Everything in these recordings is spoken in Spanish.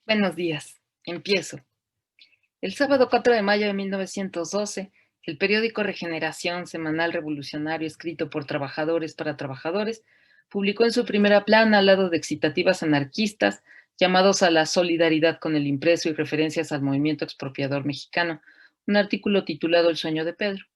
Buenos días. Empiezo. El sábado 4 de mayo de 1912, el periódico Regeneración, semanal revolucionario escrito por trabajadores para trabajadores, publicó en su primera plana, al lado de excitativas anarquistas, llamados a la solidaridad con el impreso y referencias al movimiento expropiador mexicano, un artículo titulado El sueño de Pedro.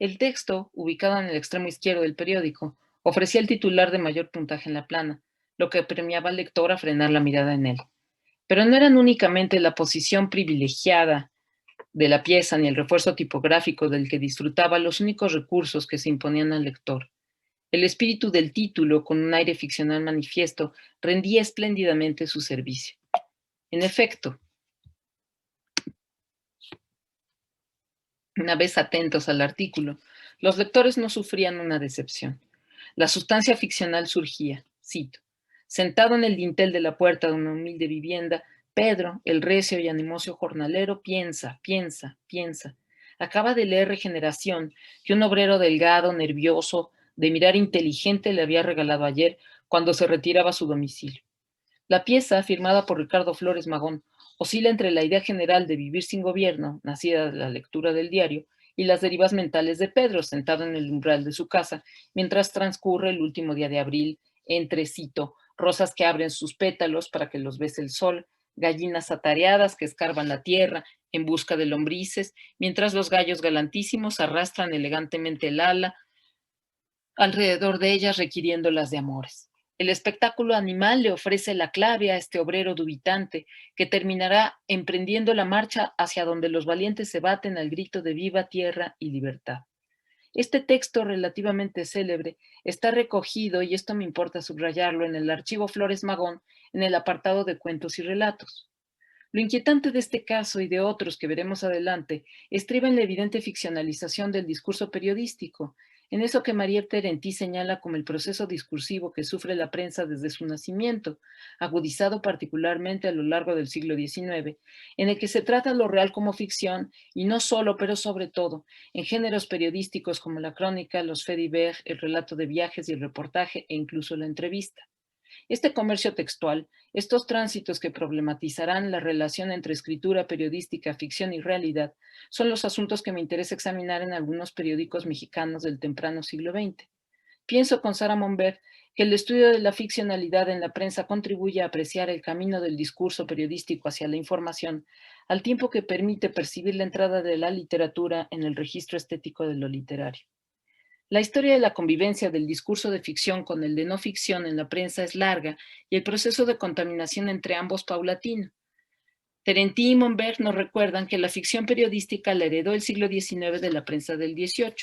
El texto, ubicado en el extremo izquierdo del periódico, ofrecía el titular de mayor puntaje en la plana, lo que premiaba al lector a frenar la mirada en él. Pero no eran únicamente la posición privilegiada de la pieza ni el refuerzo tipográfico del que disfrutaba los únicos recursos que se imponían al lector. El espíritu del título, con un aire ficcional manifiesto, rendía espléndidamente su servicio. En efecto, una vez atentos al artículo, los lectores no sufrían una decepción. La sustancia ficcional surgía, cito, sentado en el dintel de la puerta de una humilde vivienda, Pedro, el recio y animoso jornalero, piensa. Acaba de leer Regeneración, que un obrero delgado, nervioso, de mirar inteligente le había regalado ayer cuando se retiraba a su domicilio. La pieza, firmada por Ricardo Flores Magón, oscila entre la idea general de vivir sin gobierno, nacida de la lectura del diario, y las derivas mentales de Pedro, sentado en el umbral de su casa, mientras transcurre el último día de abril, entre, cito, rosas que abren sus pétalos para que los bese el sol, gallinas atareadas que escarban la tierra en busca de lombrices, mientras los gallos galantísimos arrastran elegantemente el ala alrededor de ellas requiriéndolas de amores. El espectáculo animal le ofrece la clave a este obrero dubitante que terminará emprendiendo la marcha hacia donde los valientes se baten al grito de viva tierra y libertad. Este texto relativamente célebre está recogido, y esto me importa subrayarlo, en el archivo Flores Magón, en el apartado de cuentos y relatos. Lo inquietante de este caso y de otros que veremos adelante estriba en la evidente ficcionalización del discurso periodístico, en eso que María Terentí señala como el proceso discursivo que sufre la prensa desde su nacimiento, agudizado particularmente a lo largo del siglo XIX, en el que se trata lo real como ficción y no solo, pero sobre todo, en géneros periodísticos como la crónica, los faits divers, el relato de viajes y el reportaje e incluso la entrevista. Este comercio textual, estos tránsitos que problematizarán la relación entre escritura periodística, ficción y realidad, son los asuntos que me interesa examinar en algunos periódicos mexicanos del temprano siglo XX. Pienso con Sara Monbert que el estudio de la ficcionalidad en la prensa contribuye a apreciar el camino del discurso periodístico hacia la información, al tiempo que permite percibir la entrada de la literatura en el registro estético de lo literario. La historia de la convivencia del discurso de ficción con el de no ficción en la prensa es larga y el proceso de contaminación entre ambos paulatino. Terentí y Monbert nos recuerdan que la ficción periodística la heredó el siglo XIX de la prensa del XVIII.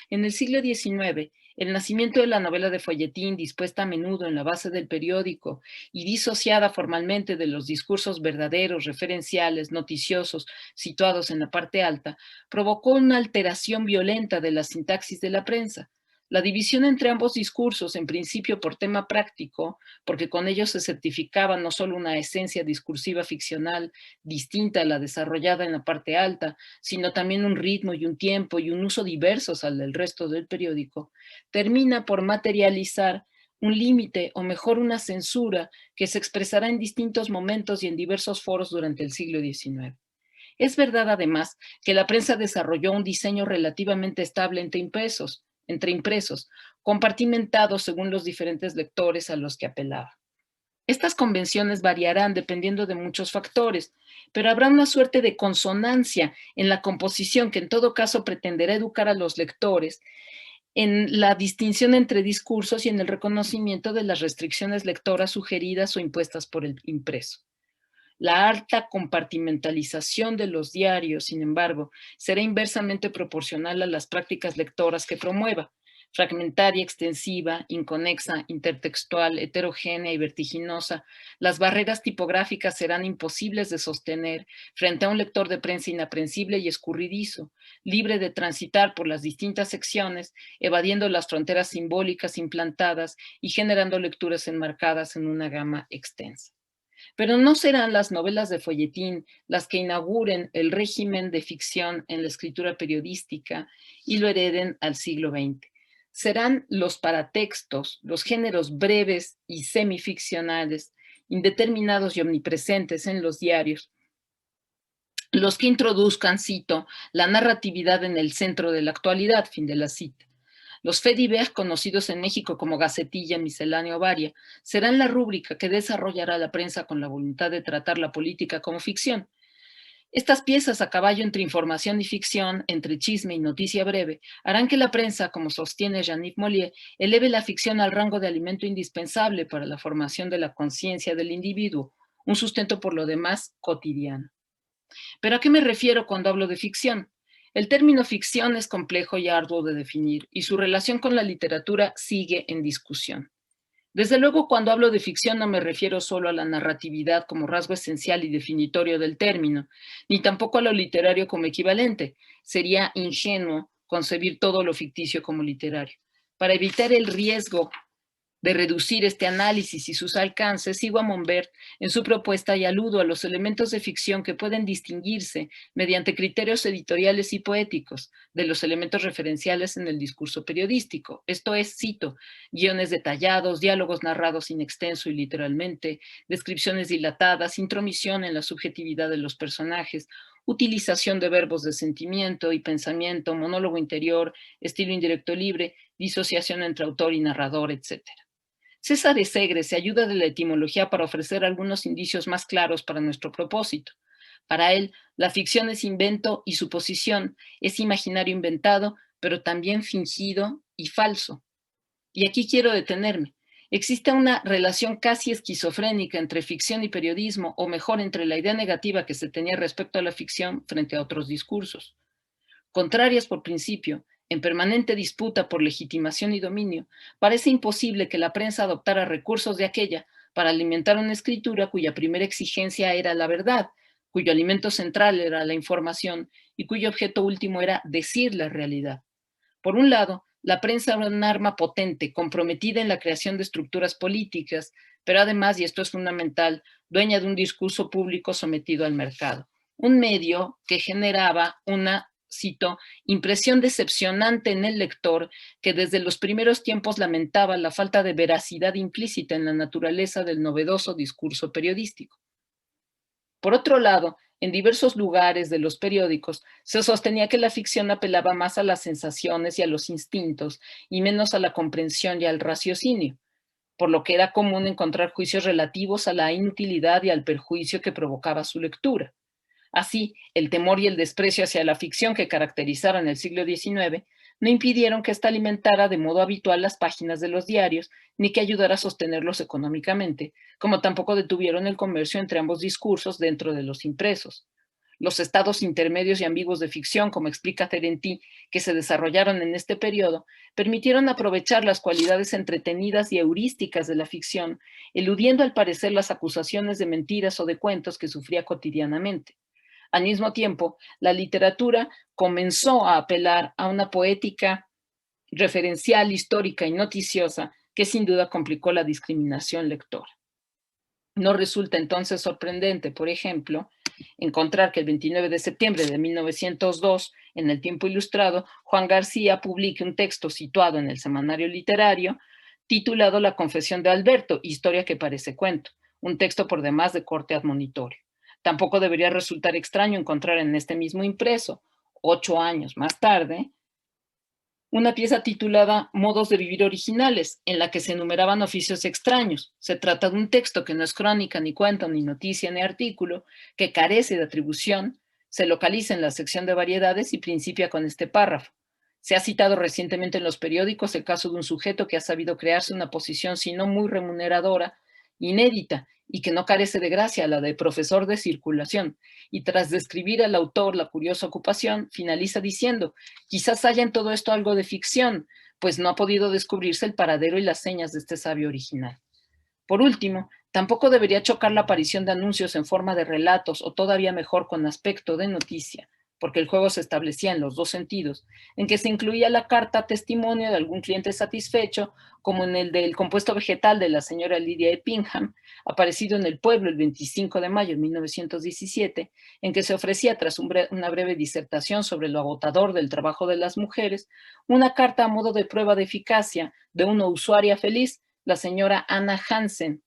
En el siglo XIX, el nacimiento de la novela de folletín, dispuesta a menudo en la base del periódico y disociada formalmente de los discursos verdaderos, referenciales, noticiosos, situados en la parte alta, provocó una alteración violenta de la sintaxis de la prensa. La división entre ambos discursos, en principio por tema práctico, porque con ellos se certificaba no solo una esencia discursiva ficcional distinta a la desarrollada en la parte alta, sino también un ritmo y un tiempo y un uso diversos al del resto del periódico, termina por materializar un límite o mejor una censura que se expresará en distintos momentos y en diversos foros durante el siglo XIX. Es verdad, además, que la prensa desarrolló un diseño relativamente estable entre impresos, compartimentados según los diferentes lectores a los que apelaba. Estas convenciones variarán dependiendo de muchos factores, pero habrá una suerte de consonancia en la composición que en todo caso pretenderá educar a los lectores en la distinción entre discursos y en el reconocimiento de las restricciones lectoras sugeridas o impuestas por el impreso. La alta compartimentalización de los diarios, sin embargo, será inversamente proporcional a las prácticas lectoras que promueva: fragmentaria, extensiva, inconexa, intertextual, heterogénea y vertiginosa. Las barreras tipográficas serán imposibles de sostener frente a un lector de prensa inaprensible y escurridizo, libre de transitar por las distintas secciones, evadiendo las fronteras simbólicas implantadas y generando lecturas enmarcadas en una gama extensa. Pero no serán las novelas de folletín las que inauguren el régimen de ficción en la escritura periodística y lo hereden al siglo XX. Serán los paratextos, los géneros breves y semificcionales, indeterminados y omnipresentes en los diarios, los que introduzcan, cito, la narratividad en el centro de la actualidad, fin de la cita. Los FEDIVER, conocidos en México como Gacetilla, Miscelánea o Varia, serán la rúbrica que desarrollará la prensa con la voluntad de tratar la política como ficción. Estas piezas a caballo entre información y ficción, entre chisme y noticia breve, harán que la prensa, como sostiene Jean-Yves Mollier, eleve la ficción al rango de alimento indispensable para la formación de la conciencia del individuo, un sustento por lo demás cotidiano. ¿Pero a qué me refiero cuando hablo de ficción? El término ficción es complejo y arduo de definir, y su relación con la literatura sigue en discusión. Desde luego, cuando hablo de ficción no me refiero solo a la narratividad como rasgo esencial y definitorio del término, ni tampoco a lo literario como equivalente. Sería ingenuo concebir todo lo ficticio como literario. Para evitar el riesgo de reducir este análisis y sus alcances, sigo a Monbert en su propuesta y aludo a los elementos de ficción que pueden distinguirse mediante criterios editoriales y poéticos de los elementos referenciales en el discurso periodístico. Esto es, cito, guiones detallados, diálogos narrados in extenso y literalmente, descripciones dilatadas, intromisión en la subjetividad de los personajes, utilización de verbos de sentimiento y pensamiento, monólogo interior, estilo indirecto libre, disociación entre autor y narrador, etc. César Segre se ayuda de la etimología para ofrecer algunos indicios más claros para nuestro propósito. Para él, la ficción es invento y suposición, es imaginario inventado, pero también fingido y falso. Y aquí quiero detenerme. Existe una relación casi esquizofrénica entre ficción y periodismo, o mejor, entre la idea negativa que se tenía respecto a la ficción frente a otros discursos. Contrarias por principio, en permanente disputa por legitimación y dominio, parece imposible que la prensa adoptara recursos de aquella para alimentar una escritura cuya primera exigencia era la verdad, cuyo alimento central era la información y cuyo objeto último era decir la realidad. Por un lado, la prensa era un arma potente, comprometida en la creación de estructuras políticas, pero además, y esto es fundamental, dueña de un discurso público sometido al mercado. Un medio que generaba una, cito, impresión decepcionante en el lector que desde los primeros tiempos lamentaba la falta de veracidad implícita en la naturaleza del novedoso discurso periodístico. Por otro lado, en diversos lugares de los periódicos se sostenía que la ficción apelaba más a las sensaciones y a los instintos y menos a la comprensión y al raciocinio, por lo que era común encontrar juicios relativos a la inutilidad y al perjuicio que provocaba su lectura. Así, el temor y el desprecio hacia la ficción que caracterizaron el siglo XIX no impidieron que ésta alimentara de modo habitual las páginas de los diarios, ni que ayudara a sostenerlos económicamente, como tampoco detuvieron el comercio entre ambos discursos dentro de los impresos. Los estados intermedios y ambiguos de ficción, como explica Terentí, que se desarrollaron en este periodo, permitieron aprovechar las cualidades entretenidas y heurísticas de la ficción, eludiendo al parecer las acusaciones de mentiras o de cuentos que sufría cotidianamente. Al mismo tiempo, la literatura comenzó a apelar a una poética referencial, histórica y noticiosa que sin duda complicó la discriminación lectora. No resulta entonces sorprendente, por ejemplo, encontrar que el 29 de septiembre de 1902, en el Tiempo Ilustrado, Juan García publique un texto situado en el semanario literario titulado La confesión de Alberto, historia que parece cuento, un texto por demás de corte admonitorio. Tampoco debería resultar extraño encontrar en este mismo impreso, 8 años más tarde, una pieza titulada Modos de vivir originales, en la que se enumeraban oficios extraños. Se trata de un texto que no es crónica, ni cuento, ni noticia, ni artículo, que carece de atribución, se localiza en la sección de variedades y principia con este párrafo. Se ha citado recientemente en los periódicos el caso de un sujeto que ha sabido crearse una posición, si no muy remuneradora, inédita, y que no carece de gracia, la de profesor de circulación. Y tras describir al autor la curiosa ocupación, finaliza diciendo: quizás haya en todo esto algo de ficción, pues no ha podido descubrirse el paradero y las señas de este sabio original. Por último, tampoco debería chocar la aparición de anuncios en forma de relatos o todavía mejor con aspecto de noticia, porque el juego se establecía en los dos sentidos, en que se incluía la carta testimonio de algún cliente satisfecho, como en el del compuesto vegetal de la señora Lydia Eppingham, aparecido en El Pueblo el 25 de mayo de 1917, en que se ofrecía, tras una breve disertación sobre lo agotador del trabajo de las mujeres, una carta a modo de prueba de eficacia de una usuaria feliz, la señora Anna Hansen,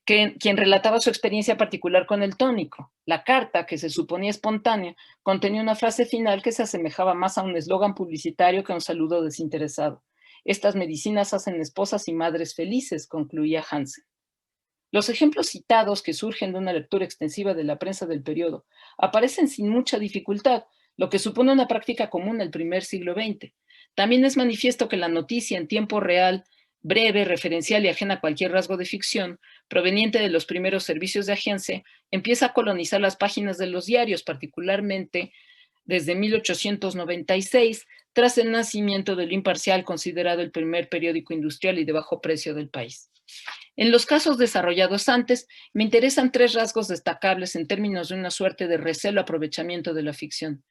quien relataba su experiencia particular con el tónico. La carta, que se suponía espontánea, contenía una frase final que se asemejaba más a un eslogan publicitario que a un saludo desinteresado. Estas medicinas hacen esposas y madres felices, concluía Hansen. Los ejemplos citados, que surgen de una lectura extensiva de la prensa del periodo, aparecen sin mucha dificultad, lo que supone una práctica común del primer siglo XX. También es manifiesto que la noticia en tiempo real, breve, referencial y ajena a cualquier rasgo de ficción, proveniente de los primeros servicios de agencia, empieza a colonizar las páginas de los diarios, particularmente desde 1896, tras el nacimiento del Imparcial, considerado el primer periódico industrial y de bajo precio del país. En los casos desarrollados antes, me interesan tres rasgos destacables en términos de una suerte de recelo aprovechamiento de la ficción.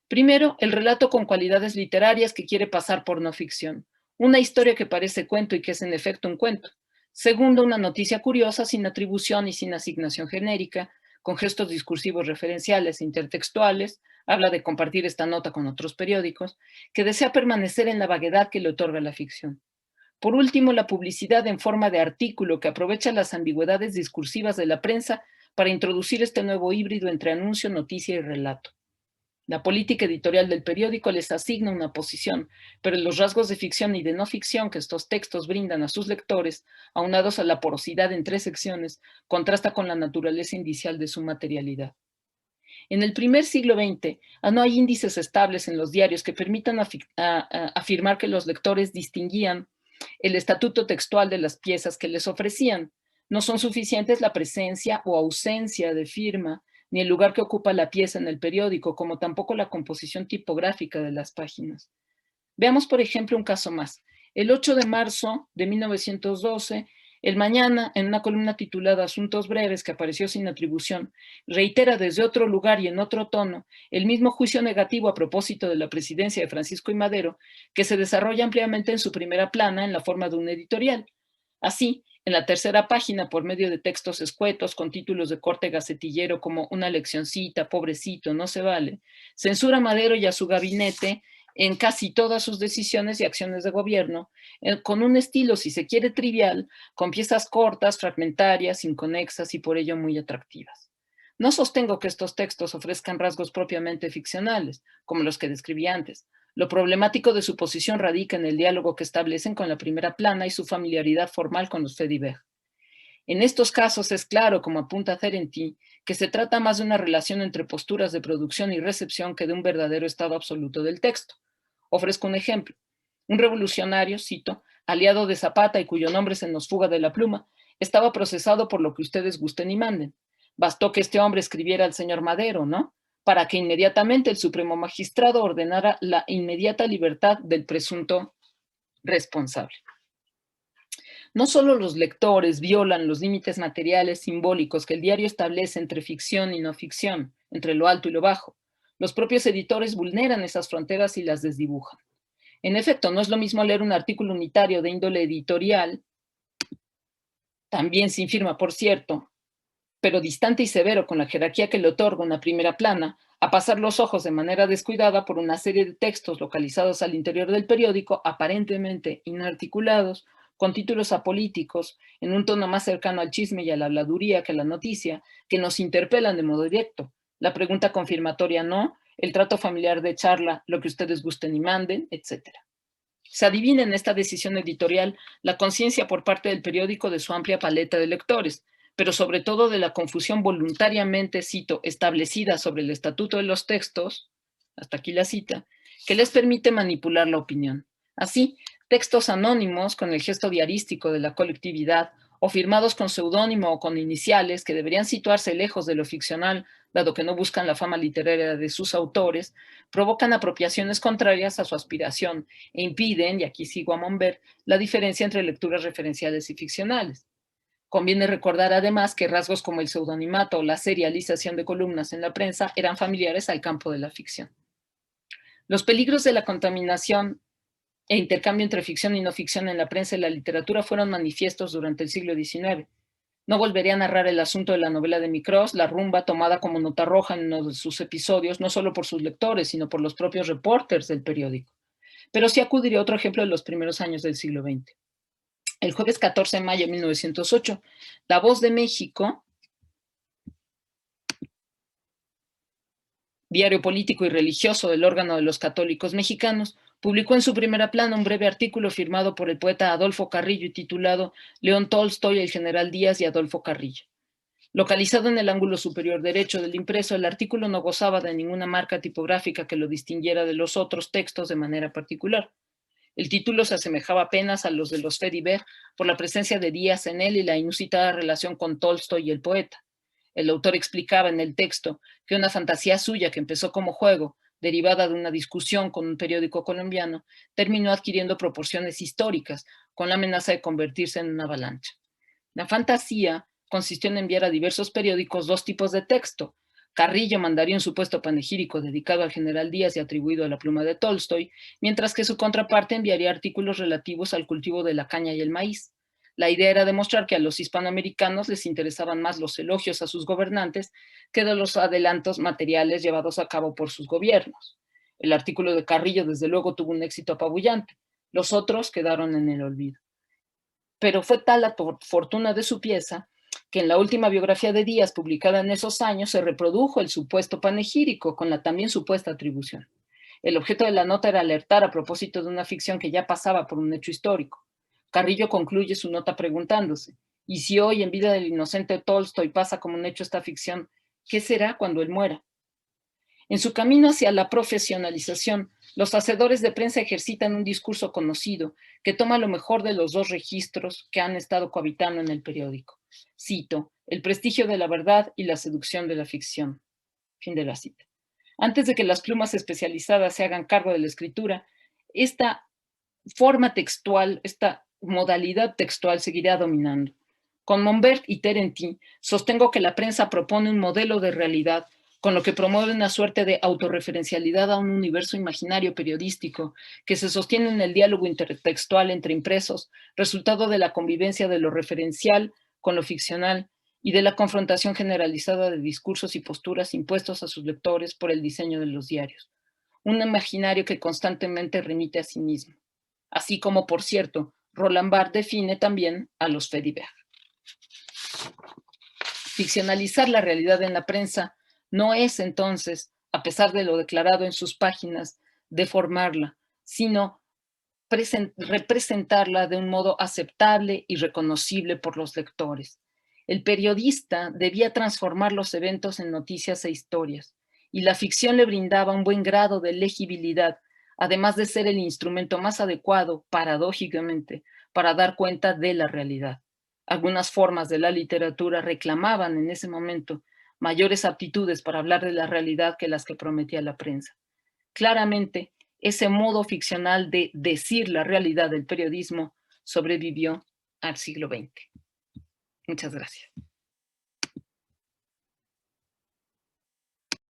Primero, el relato con cualidades literarias que quiere pasar por no ficción. Una historia que parece cuento y que es en efecto un cuento. Segundo, una noticia curiosa sin atribución y sin asignación genérica, con gestos discursivos referenciales e intertextuales, habla de compartir esta nota con otros periódicos, que desea permanecer en la vaguedad que le otorga la ficción. Por último, la publicidad en forma de artículo que aprovecha las ambigüedades discursivas de la prensa para introducir este nuevo híbrido entre anuncio, noticia y relato. La política editorial del periódico les asigna una posición, pero los rasgos de ficción y de no ficción que estos textos brindan a sus lectores, aunados a la porosidad en tres secciones, contrasta con la naturaleza indicial de su materialidad. En el primer siglo XX, no hay índices estables en los diarios que permitan afirmar que los lectores distinguían el estatuto textual de las piezas que les ofrecían. No son suficientes la presencia o ausencia de firma, ni el lugar que ocupa la pieza en el periódico, como tampoco la composición tipográfica de las páginas. Veamos, por ejemplo, un caso más. El 8 de marzo de 1912, El Mañana, en una columna titulada Asuntos Breves, que apareció sin atribución, reitera desde otro lugar y en otro tono el mismo juicio negativo a propósito de la presidencia de Francisco I. Madero, que se desarrolla ampliamente en su primera plana en la forma de un editorial. Así, en la tercera página, por medio de textos escuetos con títulos de corte gacetillero como Una leccioncita, pobrecito, no se vale, censura a Madero y a su gabinete en casi todas sus decisiones y acciones de gobierno, con un estilo, si se quiere, trivial, con piezas cortas, fragmentarias, inconexas y por ello muy atractivas. No sostengo que estos textos ofrezcan rasgos propiamente ficcionales, como los que describí antes. Lo problemático de su posición radica en el diálogo que establecen con la primera plana y su familiaridad formal con los faits divers. En estos casos es claro, como apunta Cerenti, que se trata más de una relación entre posturas de producción y recepción que de un verdadero estado absoluto del texto. Ofrezco un ejemplo. Un revolucionario, cito, aliado de Zapata y cuyo nombre se nos fuga de la pluma, estaba procesado por lo que ustedes gusten y manden. Bastó que este hombre escribiera al señor Madero, ¿no? Para que inmediatamente el Supremo Magistrado ordenara la inmediata libertad del presunto responsable. No solo los lectores violan los límites materiales simbólicos que el diario establece entre ficción y no ficción, entre lo alto y lo bajo. Los propios editores vulneran esas fronteras y las desdibujan. En efecto, no es lo mismo leer un artículo unitario de índole editorial, también sin firma, por cierto, pero distante y severo con la jerarquía que le otorga una primera plana, a pasar los ojos de manera descuidada por una serie de textos localizados al interior del periódico, aparentemente inarticulados, con títulos apolíticos, en un tono más cercano al chisme y a la habladuría que a la noticia, que nos interpelan de modo directo. La pregunta confirmatoria no, el trato familiar de charla, lo que ustedes gusten y manden, etc. Se adivina en esta decisión editorial la conciencia por parte del periódico de su amplia paleta de lectores, pero sobre todo de la confusión voluntariamente, cito, establecida sobre el estatuto de los textos, hasta aquí la cita, que les permite manipular la opinión. Así, textos anónimos con el gesto diarístico de la colectividad o firmados con seudónimo o con iniciales que deberían situarse lejos de lo ficcional, dado que no buscan la fama literaria de sus autores, provocan apropiaciones contrarias a su aspiración e impiden, y aquí sigo a Monbert, la diferencia entre lecturas referenciales y ficcionales. Conviene recordar además que rasgos como el pseudonimato o la serialización de columnas en la prensa eran familiares al campo de la ficción. Los peligros de la contaminación e intercambio entre ficción y no ficción en la prensa y la literatura fueron manifiestos durante el siglo XIX. No volveré a narrar el asunto de la novela de Micros, La Rumba, tomada como nota roja en uno de sus episodios, no solo por sus lectores, sino por los propios reporters del periódico. Pero sí acudiré a otro ejemplo de los primeros años del siglo XX. El jueves 14 de mayo de 1908, La Voz de México, diario político y religioso del órgano de los católicos mexicanos, publicó en su primera plana un breve artículo firmado por el poeta Adolfo Carrillo y titulado León Tolstoy, el general Díaz y Adolfo Carrillo. Localizado en el ángulo superior derecho del impreso, el artículo no gozaba de ninguna marca tipográfica que lo distinguiera de los otros textos de manera particular. El título se asemejaba apenas a los de los Fediver por la presencia de Díaz en él y la inusitada relación con Tolstoy y el poeta. El autor explicaba en el texto que una fantasía suya que empezó como juego, derivada de una discusión con un periódico colombiano, terminó adquiriendo proporciones históricas, con la amenaza de convertirse en una avalancha. La fantasía consistió en enviar a diversos periódicos dos tipos de texto. Carrillo mandaría un supuesto panegírico dedicado al general Díaz y atribuido a la pluma de Tolstoy, mientras que su contraparte enviaría artículos relativos al cultivo de la caña y el maíz. La idea era demostrar que a los hispanoamericanos les interesaban más los elogios a sus gobernantes que de los adelantos materiales llevados a cabo por sus gobiernos. El artículo de Carrillo, desde luego, tuvo un éxito apabullante. Los otros quedaron en el olvido. Pero fue tal la fortuna de su pieza que en la última biografía de Díaz, publicada en esos años, se reprodujo el supuesto panegírico con la también supuesta atribución. El objeto de la nota era alertar a propósito de una ficción que ya pasaba por un hecho histórico. Carrillo concluye su nota preguntándose, ¿y si hoy en vida del inocente Tolstoy pasa como un hecho esta ficción, qué será cuando él muera? En su camino hacia la profesionalización, los hacedores de prensa ejercitan un discurso conocido que toma lo mejor de los dos registros que han estado cohabitando en el periódico. Cito, el prestigio de la verdad y la seducción de la ficción. Fin de la cita. Antes de que las plumas especializadas se hagan cargo de la escritura, esta forma textual, esta modalidad textual seguirá dominando. Con Monbert y Terentí, sostengo que la prensa propone un modelo de realidad con lo que promueve una suerte de autorreferencialidad a un universo imaginario periodístico que se sostiene en el diálogo intertextual entre impresos, resultado de la convivencia de lo referencial con lo ficcional y de la confrontación generalizada de discursos y posturas impuestos a sus lectores por el diseño de los diarios. Un imaginario que constantemente remite a sí mismo. Así como, por cierto, Roland Barthes define también a los Fediver. Ficcionalizar la realidad en la prensa no es entonces, a pesar de lo declarado en sus páginas, deformarla, sino representarla de un modo aceptable y reconocible por los lectores. El periodista debía transformar los eventos en noticias e historias, y la ficción le brindaba un buen grado de legibilidad, además de ser el instrumento más adecuado, paradójicamente, para dar cuenta de la realidad. Algunas formas de la literatura reclamaban en ese momento mayores aptitudes para hablar de la realidad que las que prometía la prensa. Claramente, ese modo ficcional de decir la realidad del periodismo sobrevivió al siglo XX. Muchas gracias.